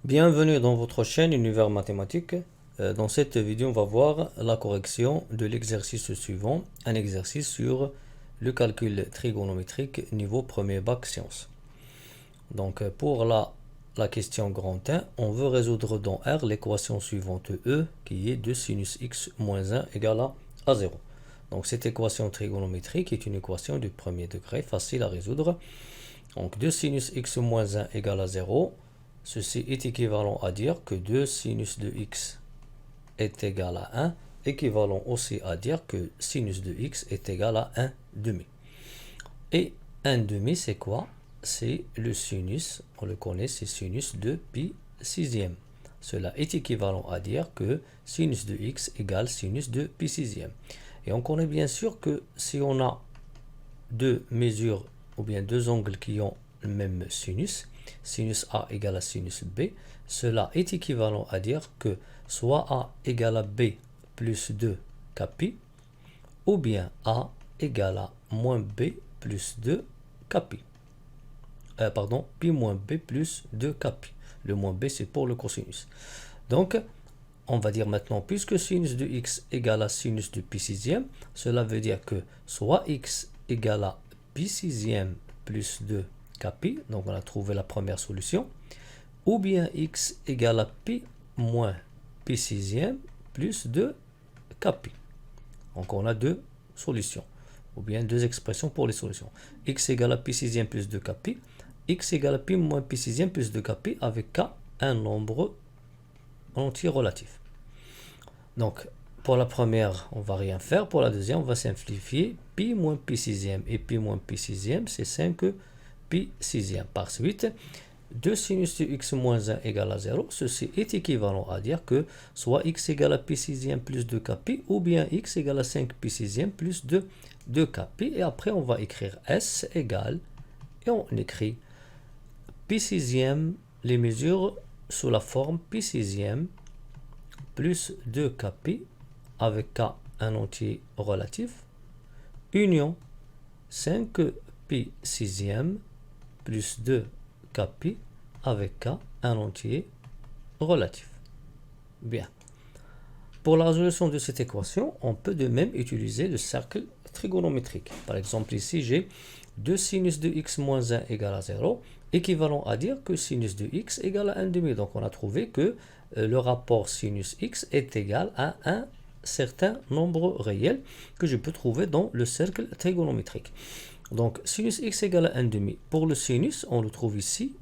Bienvenue dans votre chaîne Univers Mathématique. Dans cette vidéo, on va voir la correction de l'exercice suivant, un exercice sur le calcul trigonométrique niveau premier bac sciences. Donc pour la question grand 1, on veut résoudre dans R l'équation suivante E qui est 2 sinus x moins 1 égale à 0. Donc cette équation trigonométrique est une équation du premier degré facile à résoudre. Donc 2 sinus x moins 1 égale à 0. Ceci est équivalent à dire que 2 sinus de x est égal à 1, équivalent aussi à dire que sinus de x est égal à 1 demi. Et 1 demi, c'est quoi? C'est le sinus, on le connaît, c'est sinus de pi sixième. Cela est équivalent à dire que sinus de x égale sinus de pi sixième. Et on connaît bien sûr que si on a deux mesures ou bien deux angles qui ont le même sinus, sinus A égale à sinus B, cela est équivalent à dire que soit A égale à B plus 2 pi, ou bien A égale à moins B plus 2 pi. Pi moins B plus 2 pi. Le moins B, c'est pour le cosinus. Donc, on va dire maintenant, puisque sinus de x égale à sinus de pi sixième, cela veut dire que soit x égale à pi sixième plus 2 pi, donc on a trouvé la première solution, ou bien x égale à pi moins pi sixième plus 2 pi. Donc on a deux solutions, ou bien deux expressions pour les solutions. X égale à pi sixième plus 2 pi, x égale à pi moins pi sixième plus 2 pi avec k un nombre entier relatif. Donc, pour la première, on va rien faire. Pour la deuxième, on va simplifier. Pi moins pi sixième et pi moins pi sixième, c'est 5 pi sixième. Par suite, 2 sinus de x moins 1 égale à 0. Ceci est équivalent à dire que soit x égale à pi sixième plus 2 pi, ou bien x égale à 5 pi sixième plus 2 pi. Et après, on va écrire S égale, et on écrit pi sixième, les mesures sous la forme pi sixième plus 2 pi avec k un entier relatif, union 5 pi sixième plus 2 pi avec k un entier relatif. Bien. Pour la résolution de cette équation, on peut de même utiliser le cercle trigonométrique. Par exemple, ici, j'ai 2 sinus de x moins 1 égale à 0, équivalent à dire que sinus de x égale à 1 demi. Donc, on a trouvé que le rapport sinus x est égal à un certain nombre réel que je peux trouver dans le cercle trigonométrique. Donc, sinus x égale à 1 demi. Pour le sinus, on le trouve ici,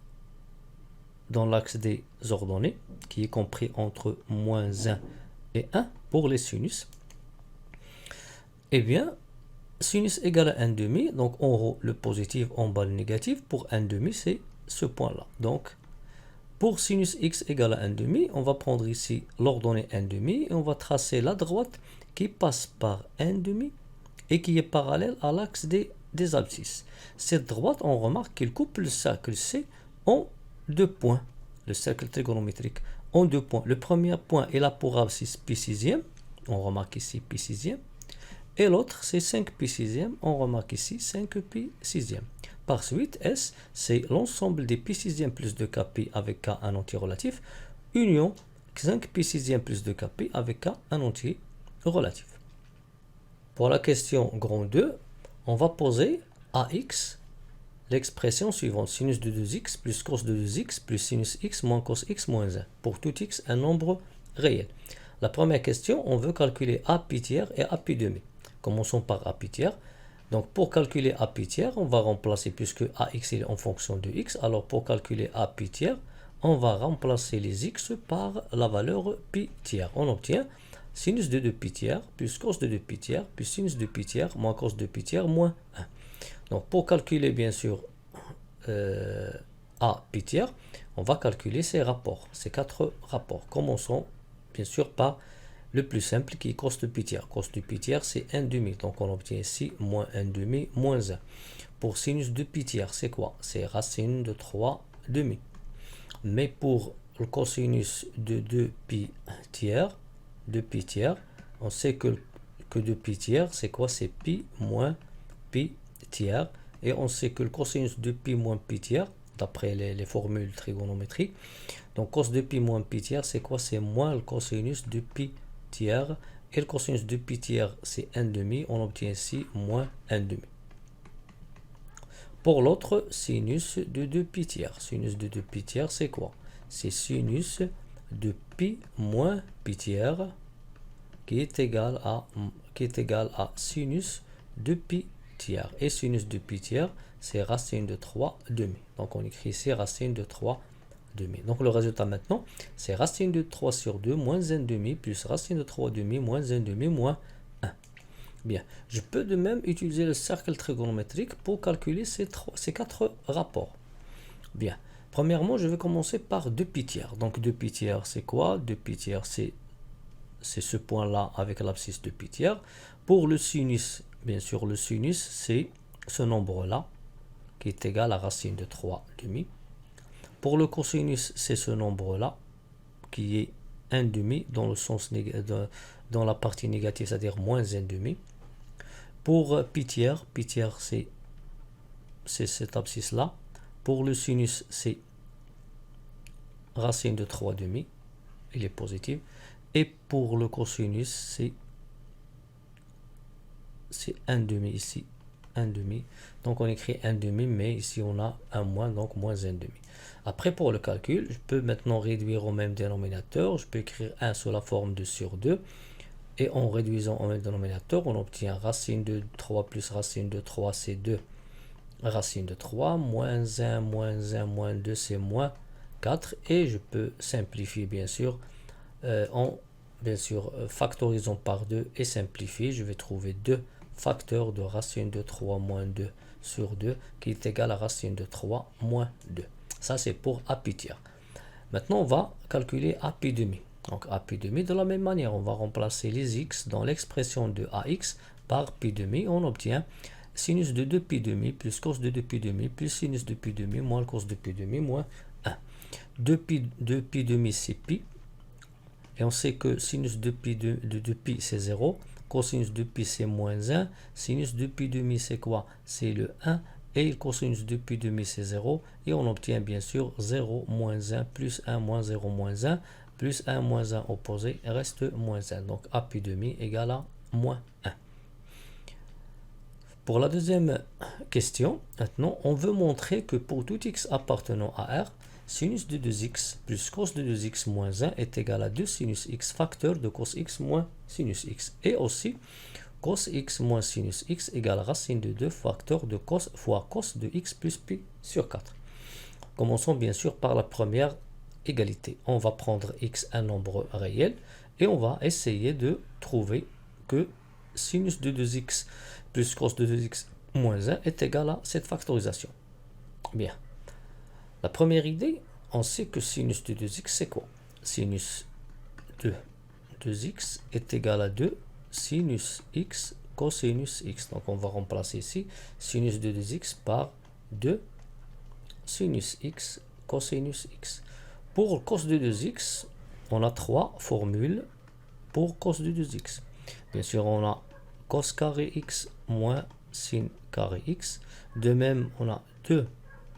dans l'axe des ordonnées, qui est compris entre moins 1 et 1 pour les sinus. Eh bien, sinus égale à 1 demi, donc en haut le positif, en bas le négatif. Pour 1 demi, c'est ce point-là. Donc, pour sinus x égale à 1 demi, on va prendre ici l'ordonnée 1 demi et on va tracer la droite qui passe par 1 demi et qui est parallèle à l'axe des abscisses. Cette droite, on remarque qu'il coupe le cercle C en deux points, le cercle trigonométrique en deux points. Le premier point est là pour abscisse pi sixième, on remarque ici pi sixième, et l'autre c'est 5 pi sixième, on remarque ici 5 pi sixième. Par suite, S, c'est l'ensemble des pi sixième plus 2 pi avec k un entier relatif, union 5 pi sixième plus 2 pi avec k un entier relatif. Pour la question grand 2, on va poser à x l'expression suivante, sinus de 2x plus cos de 2x plus sinus x moins cos x moins 1. Pour tout x, un nombre réel. La première question, on veut calculer a pi tiers et a pi demi. Commençons par a pi tiers. Donc pour calculer a pi tiers, on va remplacer, puisque ax est en fonction de x, alors pour calculer a pi tiers, on va remplacer les x par la valeur pi tiers. On obtient sinus de 2 pi tiers plus cos de 2 pi tiers plus sinus de pi tiers moins cos de pi tiers moins 1. Donc pour calculer bien sûr a pi tiers, on va calculer ces rapports, ces quatre rapports. Commençons bien sûr par le plus simple qui est cos de pi tiers. Cos de pi tiers, c'est 1 demi. Donc on obtient ici moins 1 demi moins 1. Pour sinus de pi tiers, c'est quoi? C'est racine de 3 demi. Mais pour le cosinus de 2 pi tiers, on sait que 2 pi tiers, c'est quoi? C'est pi moins pi tiers. Et on sait que le cosinus de pi moins pi tiers, d'après les formules trigonométriques. Donc cos de pi moins pi tiers, c'est quoi? C'est moins le cosinus de pi tiers. Et le cosinus de pi tiers, c'est 1/2. On obtient ici moins 1/2. Pour l'autre, sinus de 2 pi tiers. Sinus de 2 pi tiers, c'est quoi? C'est sinus de pi moins pi tiers qui est égal à sinus de pi tiers. Et sinus de pi tiers, c'est racine de 3 demi. Donc on écrit ici racine de 3 demi. Donc le résultat maintenant, c'est racine de 3 sur 2 moins 1/2 plus racine de 3 demi moins 1/2 moins 1. Bien, je peux de même utiliser le cercle trigonométrique pour calculer ces 4 rapports. Bien, premièrement, je vais commencer par 2 pi tiers. Donc 2 pi tiers, c'est quoi? 2 pi tiers, c'est ce point-là avec l'abscisse de pi tiers. Pour le sinus, bien sûr, le sinus, c'est ce nombre-là qui est égal à racine de 3 demi. Pour le cosinus, c'est ce nombre-là qui est 1/2 dans le sens dans la partie négative, c'est-à-dire moins 1/2. Pour pi tiers, c'est cette abscisse-là. Pour le sinus, c'est racine de 3 demi. Il est positif. Et pour le cosinus, c'est 1/2 ici. 1/2. Donc on écrit 1/2, mais ici on a un moins, donc moins 1/2. Après, pour le calcul, je peux maintenant réduire au même dénominateur. Je peux écrire 1 sous la forme de sur 2. Et en réduisant au même dénominateur, on obtient racine de 3 plus racine de 3, c'est 2. Racine de 3, moins 1, moins 1, moins 2, c'est moins 4. Et je peux simplifier, bien sûr, factorisant par 2 et simplifier. Je vais trouver 2 facteurs de racine de 3 moins 2 sur 2 qui est égal à racine de 3 moins 2. Ça, c'est pour a pi tiers. Maintenant, on va calculer a pi demi. Donc a pi demi, de la même manière, on va remplacer les x dans l'expression de ax par pi demi. On obtient sinus de 2 pi demi plus cos de 2 pi demi plus sinus de pi demi moins le cos de pi demi moins 1. 2 pi demi, c'est pi. Et on sait que sinus de pi, c'est 0. Cosinus de pi, c'est moins 1. Sinus de pi demi, c'est quoi? C'est le 1. Et le cosinus de pi demi, c'est 0. Et on obtient bien sûr 0 moins 1 plus 1 moins 0 moins 1 plus 1 moins 1 opposé reste moins 1. Donc a pi demi égale à moins 1. Pour la deuxième question, maintenant, on veut montrer que pour tout x appartenant à R, sinus de 2x plus cos de 2x moins 1 est égal à 2 sinus x facteur de cos x moins sinus x. Et aussi, cos x moins sinus x égale racine de 2 facteur de cos fois cos de x plus pi sur 4. Commençons bien sûr par la première égalité. On va prendre x un nombre réel et on va essayer de trouver que sinus de 2x plus cos de 2x moins 1 est égal à cette factorisation. Bien. La première idée, on sait que sinus de 2x, c'est quoi? Sinus de 2x est égal à 2 sinus x cosinus x. Donc on va remplacer ici sinus de 2x par 2 sinus x cosinus x. Pour cos de 2x, on a 3 formules pour cos de 2x. Bien sûr, on a cos carré x moins sin carré x. De même, on a 2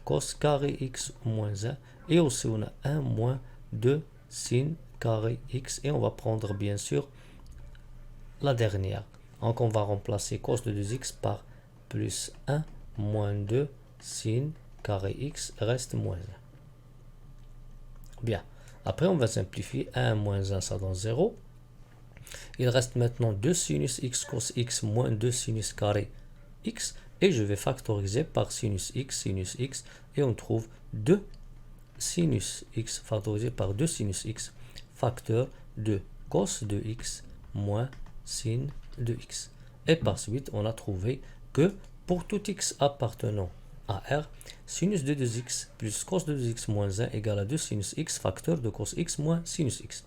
cos carré x moins 1. Et aussi, on a 1 moins 2 sin carré x. Et on va prendre, bien sûr, la dernière. Donc, on va remplacer cos de 2x par plus 1 moins 2 sin carré x reste moins 1. Bien. Après, on va simplifier. 1 moins 1, ça donne 0. Il reste maintenant 2 sinus x cos x moins 2 sinus carré x. Et je vais factoriser par sinus x, et on trouve 2 sinus x factorisé par 2 sinus x facteur de cos de x moins sin de x. Et par suite, on a trouvé que pour tout x appartenant à R, sinus de 2x plus cos de 2x moins 1 égale à 2 sinus x facteur de cos x moins sinus x.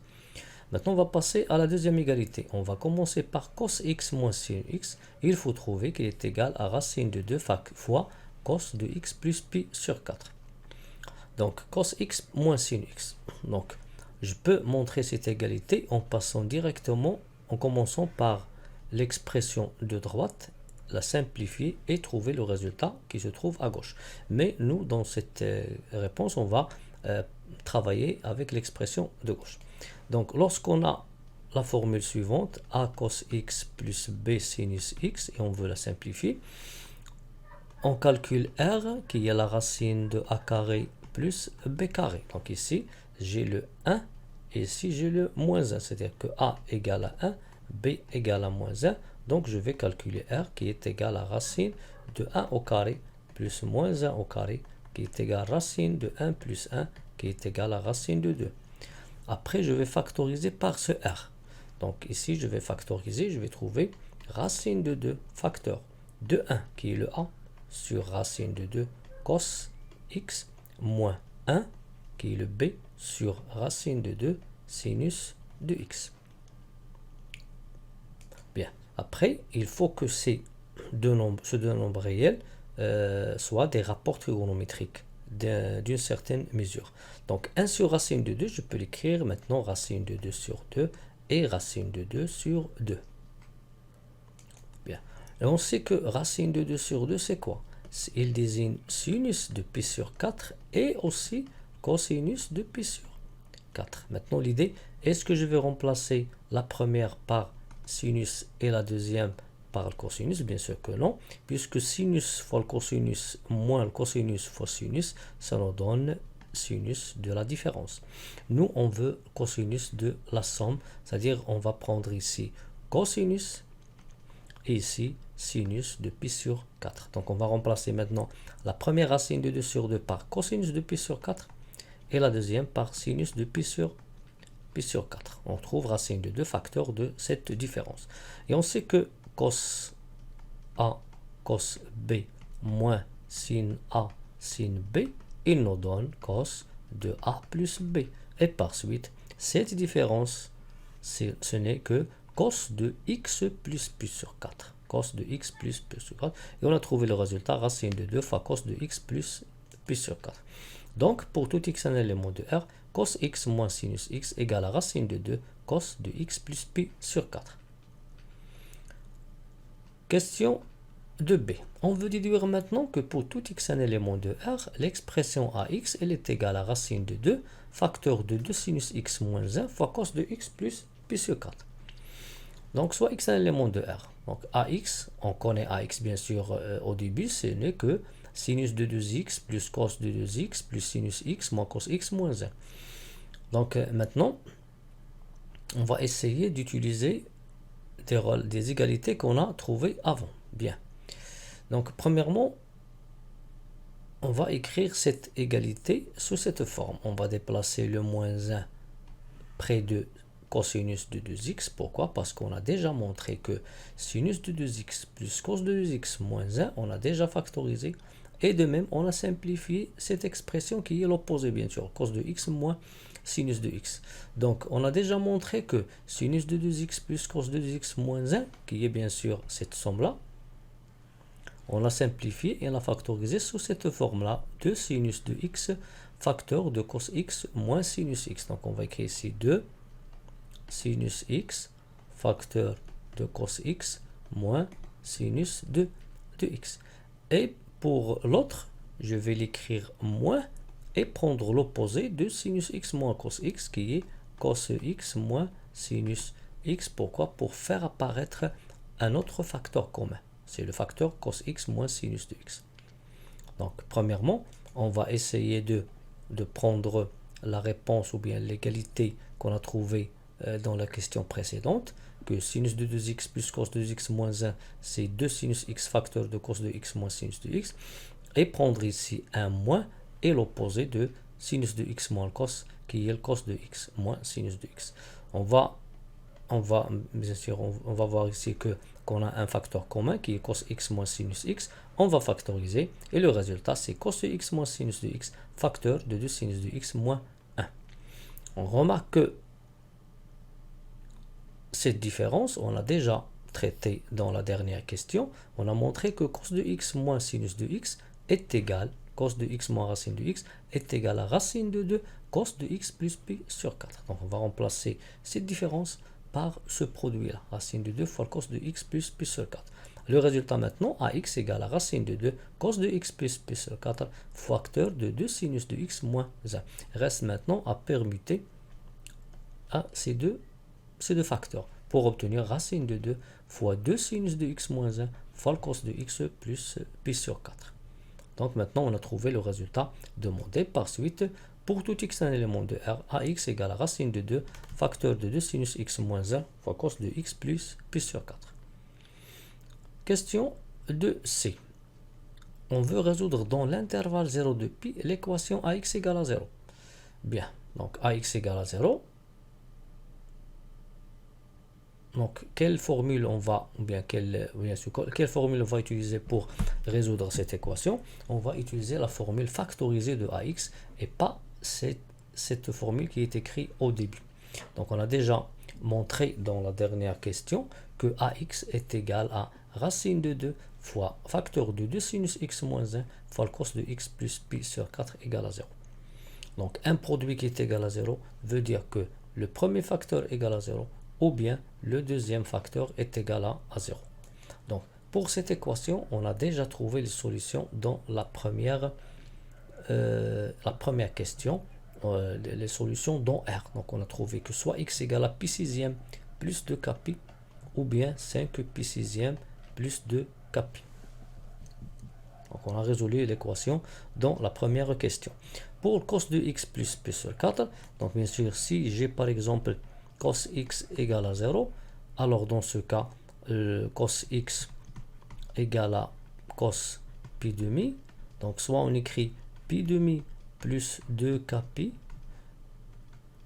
Maintenant, on va passer à la deuxième égalité. On va commencer par cos x moins sin x. Il faut trouver qu'il est égal à racine de 2 fois cos de x plus pi sur 4. Donc, cos x moins sin x. Donc, je peux montrer cette égalité en passant directement, en commençant par l'expression de droite la simplifier et trouver le résultat qui se trouve à gauche. Mais nous, dans cette réponse, on va travailler avec l'expression de gauche. Donc, lorsqu'on a la formule suivante, a cos x plus b sinus x, et on veut la simplifier, on calcule r qui est la racine de a carré plus b carré. Donc ici, j'ai le 1 et ici j'ai le moins 1, c'est-à-dire que a égale à 1, b égale à moins 1. Donc je vais calculer r qui est égal à racine de 1 au carré plus moins 1 au carré qui est égal à racine de 1 plus 1 qui est égal à racine de 2. Après, je vais factoriser par ce r. Donc ici, je vais factoriser, je vais trouver racine de 2 facteur de 1 qui est le a sur racine de 2 cos x moins 1 qui est le b sur racine de 2 sinus de x. Bien. Après, il faut que ces deux nombres réels soient des rapports trigonométriques d'une certaine mesure. Donc 1 sur racine de 2, je peux l'écrire maintenant racine de 2 sur 2 et racine de 2 sur 2. Bien. Et on sait que racine de 2 sur 2, c'est quoi? Il désigne sinus de pi sur 4 et aussi cosinus de pi sur 4. Maintenant, l'idée, est-ce que je vais remplacer la première par sinus et la deuxième par le cosinus? Bien sûr que non, puisque sinus fois le cosinus moins le cosinus fois sinus, ça nous donne sinus de la différence. Nous, on veut cosinus de la somme, c'est-à-dire on va prendre ici cosinus et ici sinus de pi sur 4. Donc on va remplacer maintenant la première racine de 2 sur 2 par cosinus de pi sur 4 et la deuxième par sinus de pi sur 4. On trouve racine de 2 facteurs de cette différence. Et on sait que cos A, cos B moins sin A, sin B, il nous donne cos de A plus B. Et par suite, cette différence, ce n'est que cos de x plus pi sur 4. Cos de x plus pi sur 4. Et on a trouvé le résultat, racine de 2 fois cos de x plus pi sur 4. Donc, pour tout x un élément de R, cos x moins sinus x égale à racine de 2 cos de x plus pi sur 4. Question de B. On veut déduire maintenant que pour tout x un élément de R, l'expression AX elle est égale à racine de 2 facteur de 2 sinus x moins 1 fois cos de x plus pi sur 4. Donc, soit x un élément de R. Donc, AX, on connaît AX bien sûr au début, ce n'est que sinus de 2x plus cos de 2x plus sinus x moins cos x moins 1. Donc maintenant, on va essayer d'utiliser des égalités qu'on a trouvées avant. Bien. Donc premièrement, on va écrire cette égalité sous cette forme. On va déplacer le moins 1 près de cosinus de 2x. Pourquoi? Parce qu'on a déjà montré que sinus de 2x plus cos de 2x moins 1, on a déjà factorisé. Et de même, on a simplifié cette expression qui est l'opposé, bien sûr, cos de x moins sinus de x. Donc, on a déjà montré que sinus de 2x plus cos de 2x moins 1, qui est bien sûr cette somme-là, on l'a simplifié et on l'a factorisé sous cette forme-là, de sinus de x facteur de cos x moins sinus x. Donc, on va écrire ici 2 sinus x facteur de cos x moins sinus de x. Et pour l'autre, je vais l'écrire moins et prendre l'opposé de sinus x moins cos x qui est cos x moins sinus x. Pourquoi? Pour faire apparaître un autre facteur commun. C'est le facteur cos x moins sinus de x. Donc, premièrement, on va essayer de prendre la réponse ou bien l'égalité qu'on a trouvée dans la question précédente, que sinus de 2x plus cos de 2x moins 1, c'est 2 sinus x facteur de cos de x moins sinus de x, et prendre ici un moins et l'opposé de sinus de x moins le cos, qui est le cos de x moins sinus de x. On va bien sûr, on va voir ici qu'on a un facteur commun qui est cos x moins sinus x. On va factoriser et le résultat c'est cos de x moins sinus de x facteur de 2 sinus de x moins 1. On remarque que cette différence, on l'a déjà traité dans la dernière question. On a montré que cos de x moins sinus de x est égal, cos de x moins racine de x est égal à racine de 2 cos de x plus pi sur 4. Donc on va remplacer cette différence par ce produit-là, racine de 2 fois le cos de x plus pi sur 4. Le résultat maintenant, ax égale à racine de 2 cos de x plus pi sur 4 facteur de 2 sinus de x moins 1. Reste maintenant à permuter à ces deux facteurs pour obtenir racine de 2 fois 2 sinus de x moins 1 fois le cos de x plus pi sur 4. Donc maintenant, on a trouvé le résultat demandé. Par suite, pour tout x un élément de R, ax égale à racine de 2 facteur de 2 sinus x moins 1 fois cos de x plus pi sur 4. Question de C. On veut résoudre dans l'intervalle 0 de pi l'équation ax égale à 0. Bien, donc ax égale à 0. Donc, quelle formule on va, ou bien quelle formule on va utiliser pour résoudre cette équation? On va utiliser la formule factorisée de ax et pas cette formule qui est écrite au début. Donc, on a déjà montré dans la dernière question que ax est égal à racine de 2 fois facteur de 2 sinus x moins 1 fois le cos de x plus pi sur 4 égale à 0. Donc, un produit qui est égal à 0 veut dire que le premier facteur égale à 0 ou bien le deuxième facteur est égal à 0. Donc, pour cette équation, on a déjà trouvé les solutions dans la première question, les solutions dans R. Donc, on a trouvé que soit x égale à pi sixième plus 2 kpi, ou bien 5 pi sixième plus 2 kpi. Donc, on a résolu l'équation dans la première question. Pour le cos de x plus pi sur 4, donc bien sûr, si j'ai par exemple cos x égale à 0, alors dans ce cas, cos x égale à cos pi demi. Donc soit on écrit pi demi plus 2 kpi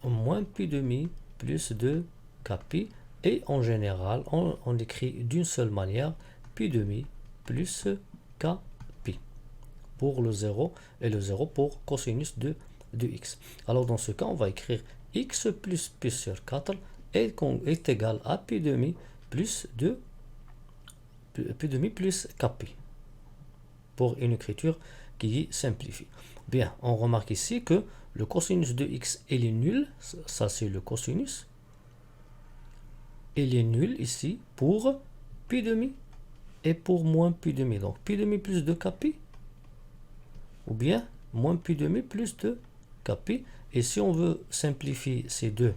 moins pi demi plus 2 kpi. Et en général, on écrit d'une seule manière pi demi plus kpi pour le 0 et le 0 pour cosinus de x. Alors dans ce cas, on va écrire x plus pi sur 4 est égal à pi demi plus kpi pour une écriture qui simplifie. Bien, on remarque ici que le cosinus de x il est nul, ça c'est le cosinus. Il est nul ici pour pi demi et pour moins pi demi. Donc pi demi plus 2 kpi ou bien moins pi demi plus 2 kpi. Et si on veut simplifier ces deux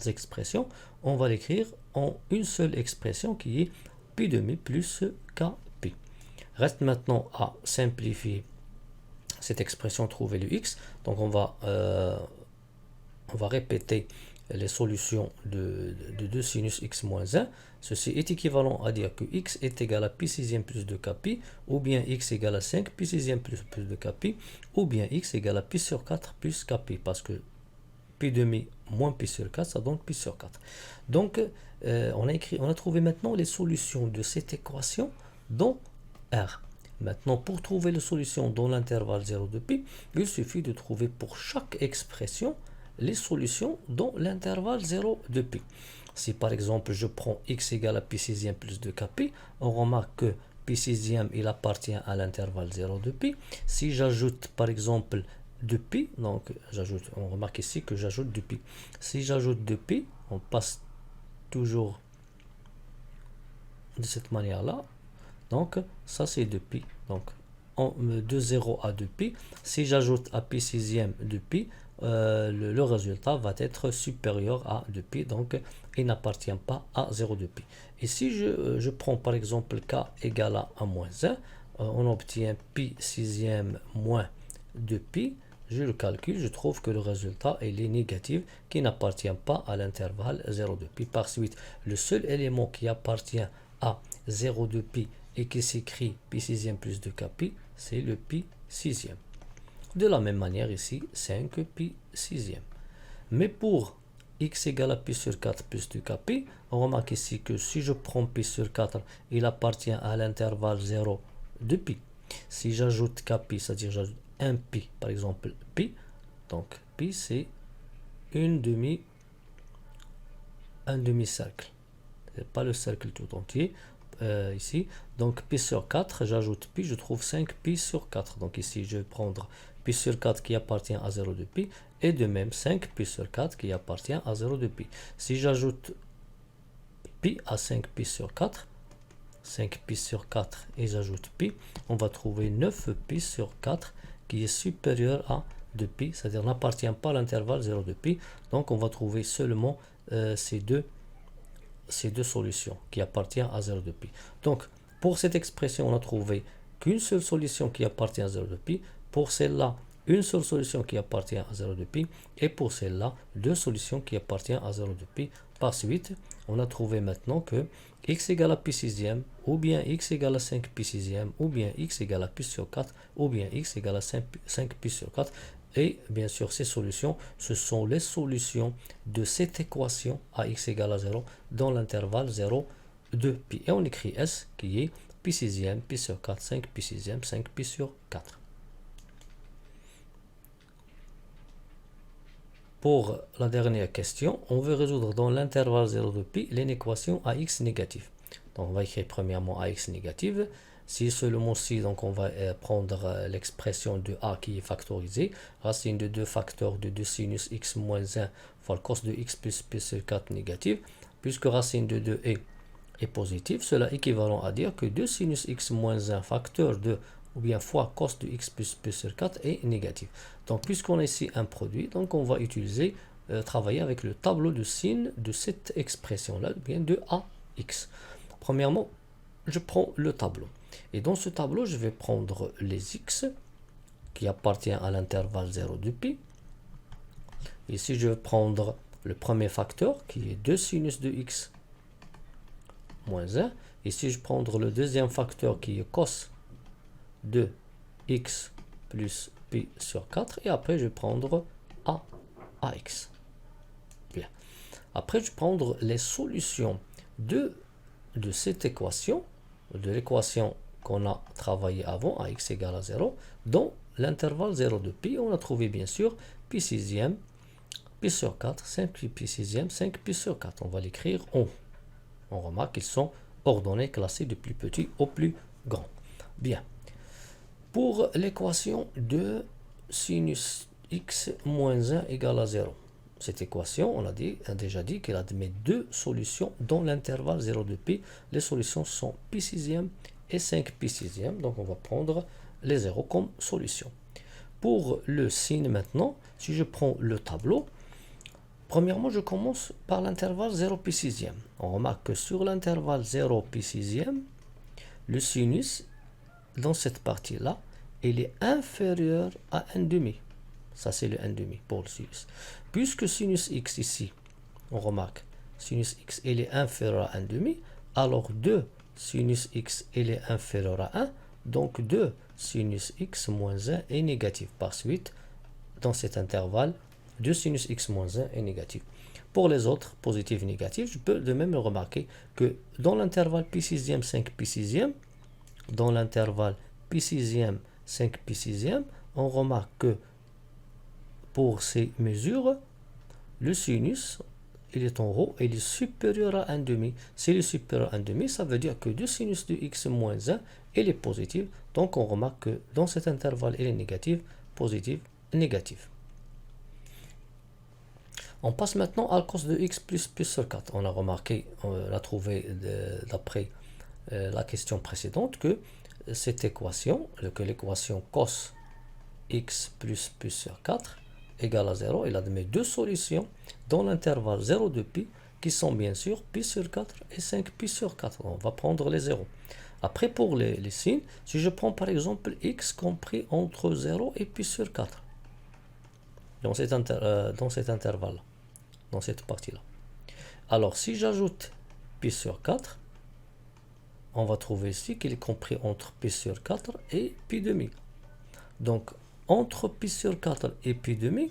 expressions, on va l'écrire en une seule expression qui est pi demi plus kpi. Reste maintenant à simplifier cette expression, trouver le x. Donc on va répéter les solutions de 2 sinus x moins 1. Ceci est équivalent à dire que x est égal à pi sixième plus 2 kpi, ou bien x égale à 5 pi sixième plus 2 kpi, ou bien x égale à pi sur 4 plus kpi, parce que pi demi moins pi sur 4, ça donne pi sur 4. Donc, on a trouvé maintenant les solutions de cette équation dans R. Maintenant, pour trouver les solutions dans l'intervalle 0 de pi, il suffit de trouver pour chaque expression les solutions dans l'intervalle 0 de pi. Si par exemple je prends x égale à pi sixième plus 2 kpi, on remarque que pi sixième il appartient à l'intervalle 0 de pi. Si j'ajoute par exemple 2pi, donc on remarque ici que j'ajoute 2pi. Si j'ajoute 2pi, on passe toujours de cette manière là. Donc ça c'est 2pi. Donc de 0 à 2pi. Si j'ajoute à pi sixième 2pi, le résultat va être supérieur à 2pi, donc il n'appartient pas à 0 de pi. Et si je prends par exemple k égale à 1 moins 1, on obtient pi sixième moins 2pi. Je le calcule, je trouve que le résultat il est négatif, qui n'appartient pas à l'intervalle 0 de pi. Par suite, le seul élément qui appartient à 0 de pi et qui s'écrit pi sixième plus 2 kpi, c'est le pi sixième. De la même manière ici, 5 pi sixième. Mais pour x égale à pi sur 4 plus 2 kpi, on remarque ici que si je prends pi sur 4, il appartient à l'intervalle 0 de pi. Si j'ajoute kpi, c'est-à-dire j'ajoute 1 pi, par exemple pi, donc pi c'est un demi-cercle. C'est pas le cercle tout entier. Ici, donc pi sur 4, j'ajoute pi, je trouve 5 pi sur 4. Donc ici, je vais prendre pi sur 4 qui appartient à 0 de pi, et de même 5 pi sur 4 qui appartient à 0 de pi. Si j'ajoute pi à 5 pi sur 4, 5 pi sur 4 et j'ajoute pi, on va trouver 9 pi sur 4 qui est supérieur à 2 pi, c'est-à-dire n'appartient pas à l'intervalle 0 de pi. Donc on va trouver seulement ces deux solutions qui appartiennent à 0 de pi. Donc pour cette expression, on a trouvé qu'une seule solution qui appartient à 0 de pi. Pour celle-là, une seule solution qui appartient à 0 de pi. Et pour celle-là, deux solutions qui appartiennent à 0 de pi. Par suite, on a trouvé maintenant que x égale à pi sixième, ou bien x égale à 5 pi sixième, ou bien x égale à pi sur 4, ou bien x égale à 5 pi sur 4. Et bien sûr, ces solutions, ce sont les solutions de cette équation à x égale à 0 dans l'intervalle 0, 2 pi. Et on écrit S qui est pi sixième, pi sur 4, 5 pi sixième, 5 pi sur 4. Pour la dernière question, on veut résoudre dans l'intervalle 0 de pi l'équation AX négative. Donc on va écrire premièrement AX négative. Si seulement si, donc on va prendre l'expression de A qui est factorisée. Racine de 2 facteurs de 2 sinus x moins 1 fois le cos de x plus pi sur 4 négative. Puisque racine de 2 est positive, cela est équivalent à dire que 2 sinus x moins 1 facteur de ou bien fois cos de x plus pi sur 4 est négatif. Donc puisqu'on a ici un produit, donc on va utiliser, travailler avec le tableau de signe de cette expression-là, bien de AX. Premièrement, je prends le tableau. Et dans ce tableau, je vais prendre les x qui appartiennent à l'intervalle 0 de pi. Ici, je vais prendre le premier facteur qui est 2 sinus de x moins 1. Ici, je vais prendre le deuxième facteur qui est cos de x plus pi sur 4. Et après, je vais prendre AX. Bien. Après, je vais prendre les solutions de cette équation, de l'équation qu'on a travaillé avant, à x égale à 0, dans l'intervalle 0 de pi. On a trouvé bien sûr pi sixième, pi sur 4, 5 pi sixième, 5 pi sur 4. On va l'écrire en haut. On remarque qu'ils sont ordonnés, classés du plus petit au plus grand. Bien. Pour l'équation de sinus x moins 1 égale à 0. Cette équation, on a déjà dit qu'elle admet deux solutions dans l'intervalle 0 de pi. Les solutions sont pi sixième et 5 pi sixième. Donc on va prendre les 0 comme solution. Pour le signe maintenant, si je prends le tableau, premièrement je commence par l'intervalle 0 pi sixième. On remarque que sur l'intervalle 0 pi sixième, le sinus, dans cette partie-là, il est inférieur à 1,5. Ça, c'est le 1,5 pour le sinus. Puisque sinus x ici, on remarque, sinus x, il est inférieur à 1,5, alors 2 sinus x, il est inférieur à 1, donc 2 sinus x moins 1 est négatif. Par suite, dans cet intervalle, 2 sinus x moins 1 est négatif. Pour les autres, positifs et négatifs, je peux de même remarquer que dans l'intervalle pi sixième, 5 pi sixième, dans l'intervalle pi sixième, 5 pi sixième, on remarque que pour ces mesures, le sinus, il est en haut, il est supérieur à 1,5. S'il est supérieur à 1,5, ça veut dire que 2 sinus de x moins 1, il est positif. Donc on remarque que dans cet intervalle, il est négatif, positif, négatif. On passe maintenant à cos de x plus pi sur 4. On a remarqué, on a trouvé d'après la question précédente que cette équation, que l'équation cos x plus pi sur 4 égale à 0, il admet deux solutions dans l'intervalle 0 de pi qui sont bien sûr pi sur 4 et 5 pi sur 4. On va prendre les 0. Après pour les signes, si je prends par exemple x compris entre 0 et pi sur 4 dans cet intervalle, dans cette partie-là. Alors si j'ajoute pi sur 4, on va trouver ici qu'il est compris entre pi sur 4 et pi demi. Donc entre pi sur 4 et pi demi,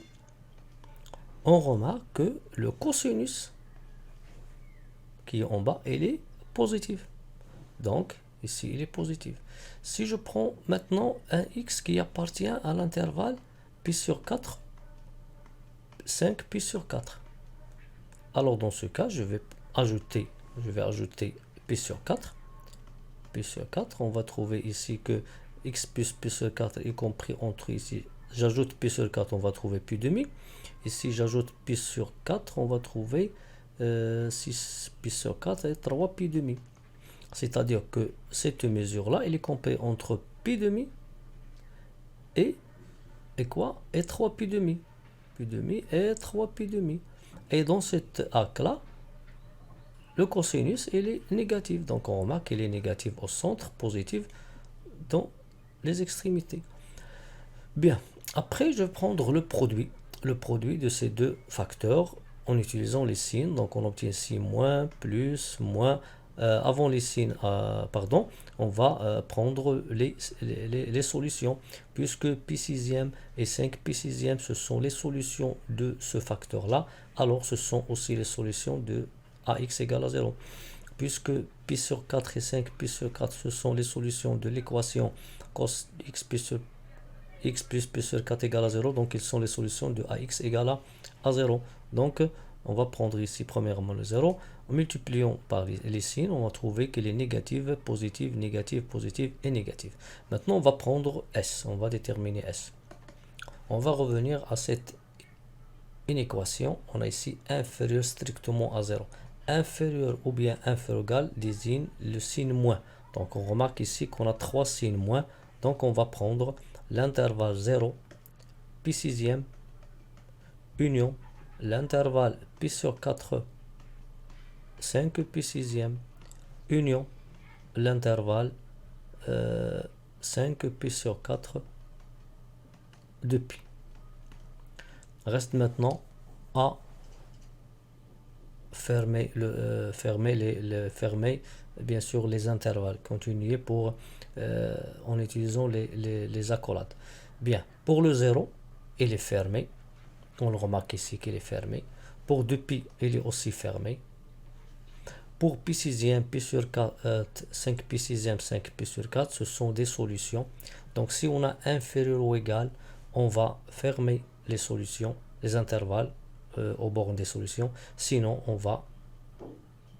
on remarque que le cosinus qui est en bas, il est positif. Donc ici, il est positif. Si je prends maintenant un x qui appartient à l'intervalle pi sur 4, 5 pi sur 4. Alors dans ce cas, je vais ajouter pi sur 4. Pi sur 4, on va trouver ici que x plus pi sur 4 est compris entre ici. J'ajoute pi sur 4, on va trouver pi demi. Ici, j'ajoute pi sur 4, on va trouver 6 pi sur 4 et 3 pi demi. C'est-à-dire que cette mesure-là, elle est comprise entre pi demi et quoi? Et 3 pi demi. Pi demi et 3 pi demi. Et dans cet arc-là, le cosinus, il est négatif. Donc on remarque qu'il est négatif au centre, positif dans les extrémités. Bien. Après, je vais prendre le produit de ces deux facteurs en utilisant les signes. Donc on obtient si moins, plus, moins. Avant les signes, on va prendre les solutions, puisque pi sixième et 5 pi sixième, ce sont les solutions de ce facteur-là, alors ce sont aussi les solutions de ax égale à 0. Puisque pi sur 4 et 5 pi sur 4, ce sont les solutions de l'équation cos x pi sur x plus pi sur 4 égale à 0, donc ils sont les solutions de ax égale à 0. Donc on va prendre ici premièrement le 0, en multipliant par les signes, on va trouver qu'il est négative, positive, négative, positive et négative. Maintenant on va prendre S, on va déterminer S. On va revenir à cette inéquation, on a ici inférieur strictement à 0. Inférieur ou bien inférieur égal désigne le signe moins. Donc on remarque ici qu'on a 3 signes moins, donc on va prendre l'intervalle 0, pi sixième, union, l'intervalle pi sur 4, 5 pi sixième, union, l'intervalle 5 pi sur 4 de pi. Reste maintenant à fermer bien sûr les intervalles, continuer pour en utilisant les accolades. Bien, pour le 0, il est fermé. On le remarque ici qu'il est fermé. Pour 2pi, il est aussi fermé. Pour pi sixième, pi sur 4, 5 pi sixième, 5 pi sur 4, ce sont des solutions. Donc si on a inférieur ou égal, on va fermer les solutions, les intervalles aux bornes des solutions. Sinon, on va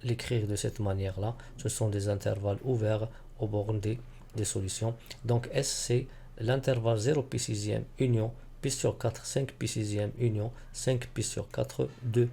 l'écrire de cette manière-là. Ce sont des intervalles ouverts aux bornes des solutions. Donc S, c'est l'intervalle 0 pi sixième union pi sur 4, 5 pi sixième union 5 pi sur 4, 2